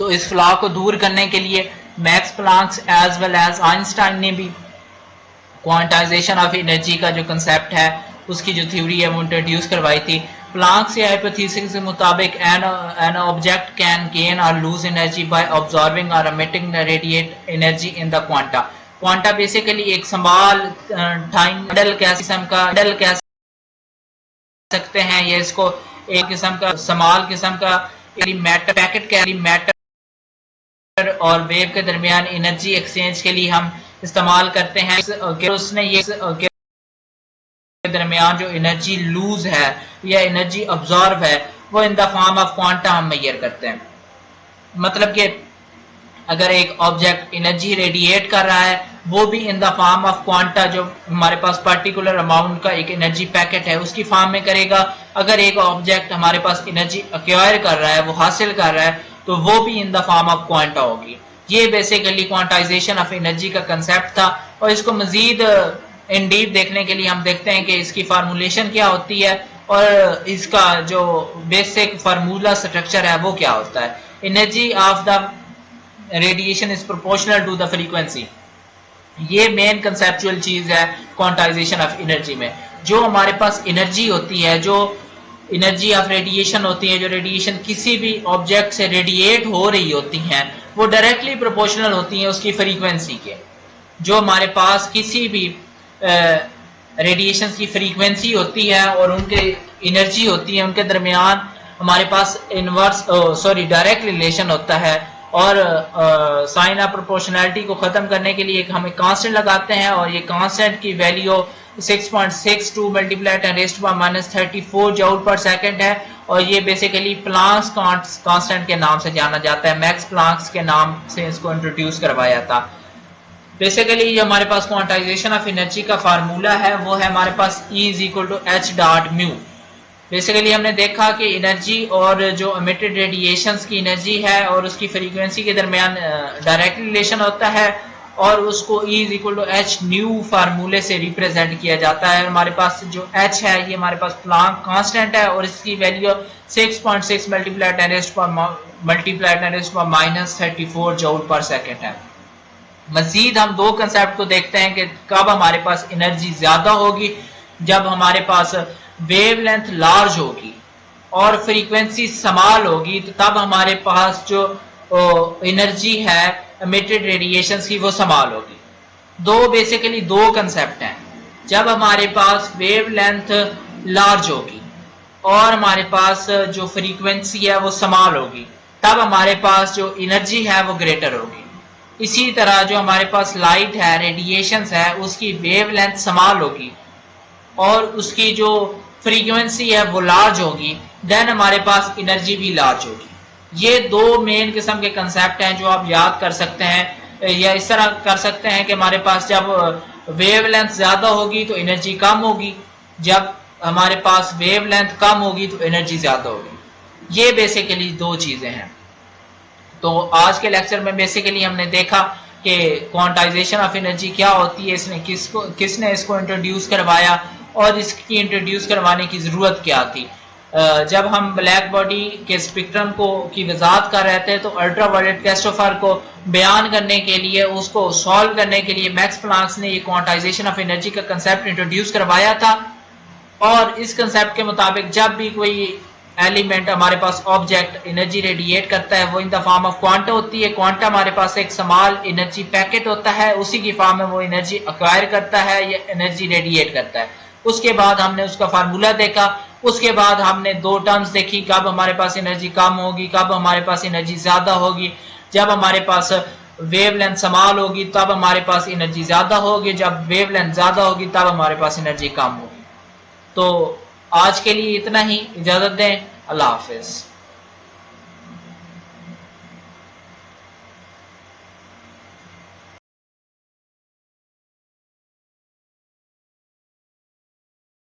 तो इस फ्लॉ को दूर करने के लिए Max Planck as well as Einstein ने भी क्वांटाइजेशन ऑफ एनर्जी का जो कंसेप्ट है, उसकी जो थ्योरी है वो इंट्रोड्यूस करवाई थी। प्लांक के हाइपोथेसिस के मुताबिक एन ऑब्जेक्ट कैन गेन और लूज एनर्जी बाय ऑब्जॉर्विंग और emitting radiate energy in the quanta. Quanta basically एक स्मॉल टाइम मॉडल कह सकते हैं, ये इसको एक किस्म का स्मॉल किस्म का मैटर पैकेट कैरी मैटर और वेव के दरमियान एनर्जी एक्सचेंज के लिए हम इस्तेमाल करते हैं। उसने ये के दरमियान जो एनर्जी लूज है या एनर्जी अब्जॉर्व है वो in the form of quanta हम मेजर करते हैं। मतलब कि अगर एक ऑब्जेक्ट एनर्जी रेडिएट कर रहा है वो भी in the form of quanta, जो हमारे पास पर्टिकुलर अमाउंट का एक एनर्जी पैकेट है उसकी फॉर्म में करेगा। अगर एक ऑब्जेक्ट हमारे पास एनर्जी एक्वायर कर रहा है, वो हासिल कर रहा है, तो वो भी in the form of quanta होगी। ये बेसिकली क्वांटाइजेशन ऑफ एनर्जी का कंसेप्ट था। और इसको मजीद इन डीप देखने के लिए हम देखते हैं कि इसकी फार्मूलेशन क्या होती है और इसका जो बेसिक फार्मूला स्ट्रक्चर है वो क्या होता है। Energy of the radiation is proportional to the frequency. ये मेन कंसेप्चुअल चीज है क्वांटाइजेशन ऑफ एनर्जी में। जो हमारे पास एनर्जी होती है, जो एनर्जी ऑफ रेडिएशन होती है, जो रेडिएशन किसी भी ऑब्जेक्ट से रेडिएट हो रही होती हैं, वो डायरेक्टली प्रोपोर्शनल होती हैं उसकी फ्रीक्वेंसी के। जो हमारे पास किसी भी रेडिएशन की फ्रीक्वेंसी होती है और उनके एनर्जी होती है, उनके दरमियान हमारे पास डायरेक्ट रिलेशन होता है। और साइन ऑफ प्रोपोर्शनैलिटी को खत्म करने के लिए हम एक कांस्टेंट लगाते हैं और ये कांस्टेंट की वैल्यू 6.62 मल्टीप्लाई 10⁻34 जूल पर सेकंड है। और ये बेसिकली प्लांक्स कांस्टेंट के नाम से जाना जाता है। मैक्स प्लांक्स के नाम से इसको इंट्रोड्यूस करवाया था। बेसिकली जो हमारे पास क्वांटाइजेशन ऑफ एनर्जी का फार्मूला है वो है हमारे पास E is equal to H.μ। Basically हमने देखा कि एनर्जी और जो एमिटेड रेडिएशंस की एनर्जी है और उसकी फ्रीक्वेंसी के दरमियान डायरेक्ट रिलेशन होता है और उसको E is equal to H.ν फार्मूले से रिप्रेजेंट किया जाता है। हमारे पास जो H है ये हमारे पास प्लांक कांस्टेंट है और इसकी वैल्यू 6.6 मल्टीप्लाई 10⁻34 जूल पर सेकंड है। मजीद हम दो कंसेप्ट को देखते हैं कि कब हमारे पास एनर्जी ज्यादा होगी, जब हमारे पास वेवलेंथ लार्ज होगी और फ्रीक्वेंसी स्मॉल होगी, तो तब हमारे पास जो एनर्जी है एमिटेड रेडिएशंस की वो स्मॉल होगी। बेसिकली दो कंसेप्ट हैं। जब हमारे पास वेवलेंथ लार्ज होगी और हमारे पास जो फ्रीक्वेंसी है वो स्मॉल होगी, तब हमारे पास जो एनर्जी है वो ग्रेटर होगी। इसी तरह जो हमारे पास लाइट है, रेडिएशंस है, उसकी वेवलेंथ स्मॉल होगी और उसकी जो फ्रीक्वेंसी है वो लार्ज होगी, देन हमारे पास एनर्जी भी लार्ज होगी। ये दो मेन किस्म के कंसेप्ट हैं जो आप याद कर सकते हैं, या इस तरह कर सकते हैं कि हमारे पास जब वेवलेंथ ज्यादा होगी तो एनर्जी कम होगी, जब हमारे पास वेवलेंथ कम होगी तो एनर्जी ज्यादा होगी। ये बेसिकली दो चीजें हैं। तो आज के लेक्चर में बेसिकली हमने देखा कि क्वांटाइजेशन ऑफ एनर्जी क्या होती है, इसने किसने इसको इंट्रोड्यूस करवाया और इसकी इंट्रोड्यूस करवाने की जरूरत क्या थी। जब हम ब्लैक बॉडी के स्पेक्ट्रम की वजाहत कर रहे थे तो अल्ट्रावायलेट क्राइस्टोफर को बयान करने के लिए, उसको सॉल्व करने के लिए मैक्स प्लांक ने ये क्वांटाइजेशन ऑफ एनर्जी का कंसेप्ट इंट्रोड्यूस करवाया था। और इस कंसेप्ट के मुताबिक जब भी कोई एलिमेंट हमारे पास ऑब्जेक्ट एनर्जी रेडिएट करता है वो in the form of quanta होती है। क्वांटा हमारे पास एक स्मॉल एनर्जी पैकेट होता है, उसी की फॉर्म में वो एनर्जी एक्वायर करता है या एनर्जी रेडिएट करता है। उसके बाद हमने उसका फार्मूला देखा, उसके बाद हमने दो टर्म्स देखी, कब हमारे पास एनर्जी कम होगी, कब हमारे पास एनर्जी ज्यादा होगी। जब हमारे पास वेवलेंथ स्मॉल होगी तब हमारे पास एनर्जी ज्यादा होगी, जब वेवलेंथ ज्यादा होगी तब हमारे पास एनर्जी कम होगी। तो आज के लिए इतना ही, इजाजत दें, अल्लाह हाफिज।